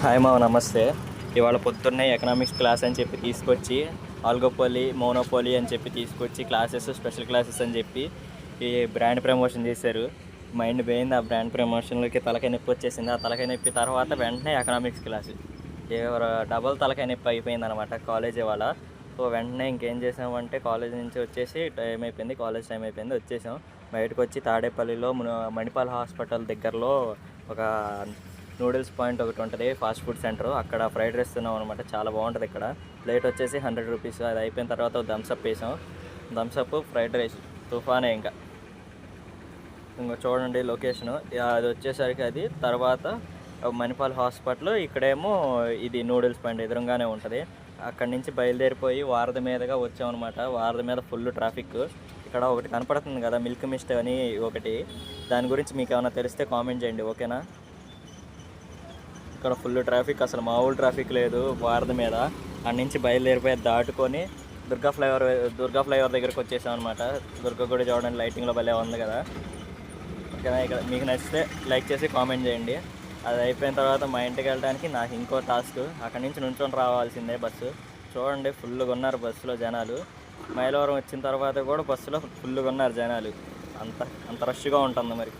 Hi మావ, నమస్తే. ఇవాళ పొద్దున్నే ఎకనామిక్స్ క్లాస్ అని చెప్పి తీసుకొచ్చి ఆల్గోపోలి మోనోపోలి అని చెప్పి తీసుకొచ్చి క్లాసెస్ స్పెషల్ క్లాసెస్ అని చెప్పి ఈ బ్రాండ్ ప్రమోషన్ చేశారు. మైండ్ పోయింది. ఆ బ్రాండ్ ప్రమోషన్లకి తలకాయ నొప్పి వచ్చేసింది. ఆ తలకాయ నొప్పి తర్వాత వెంటనే ఎకనామిక్స్ క్లాసు డబల్ తలకాయ నొప్పి అయిపోయింది అనమాట కాలేజ్ ఇవాళ. సో వెంటనే ఇంకేం చేసామంటే కాలేజ్ నుంచి వచ్చేసి కాలేజ్ టైం అయిపోయింది, వచ్చేసాం. బయటకు వచ్చి తాడేపల్లిలో మణిపాల్ హాస్పిటల్ దగ్గరలో ఒక నూడిల్స్ పాయింట్ ఒకటి ఉంటుంది, ఫాస్ట్ ఫుడ్ సెంటర్. అక్కడ ఫ్రైడ్ రైస్ తిన్నాం అనమాట. చాలా బాగుంటుంది ఇక్కడ. ప్లేట్ వచ్చేసి 100 రూపీస్. అది అయిపోయిన తర్వాత థమ్స్అప్ వేసాం. థమ్స్అప్, ఫ్రైడ్ రైస్ తుఫానే. ఇంకా చూడండి లొకేషను. అది వచ్చేసరికి అది తర్వాత మణిపాల్ హాస్పిటల్, ఇక్కడేమో ఇది నూడిల్స్ పాయింట్ ఎదురుగానే ఉంటుంది. అక్కడి నుంచి బయలుదేరిపోయి వారధి మీదుగా వచ్చామన్నమాట. వారధి మీద ఫుల్ ట్రాఫిక్. ఇక్కడ ఒకటి కనపడుతుంది కదా, మిల్క్ మిస్ట్ అని ఒకటి. దాని గురించి మీకు ఏమైనా తెలిస్తే కామెంట్ చేయండి, ఓకేనా? ఇక్కడ ఫుల్ ట్రాఫిక్, అసలు మామూలు ట్రాఫిక్ లేదు వారధి మీద. అక్కడి నుంచి బయలుదేరిపోయి దాటుకొని దుర్గా ఫ్లైఓవర్ దగ్గరికి వచ్చేసాం అనమాట. దుర్గా గుడి చూడండి, లైటింగ్లో భలే ఉంది కదా. ఓకేనా? ఇక్కడ మీకు నచ్చితే లైక్ చేసి కామెంట్ చేయండి. అది అయిపోయిన తర్వాత మా ఇంటికి వెళ్ళడానికి నాకు ఇంకో టాస్క్. అక్కడి నుంచి నుంచొని రావాల్సిందే బస్సు. చూడండి ఫుల్గా ఉన్నారు బస్సులో జనాలు. మైలవరం వచ్చిన తర్వాత కూడా బస్సులో ఫుల్గా ఉన్నారు జనాలు. అంత రష్గా ఉంటుంది మరి.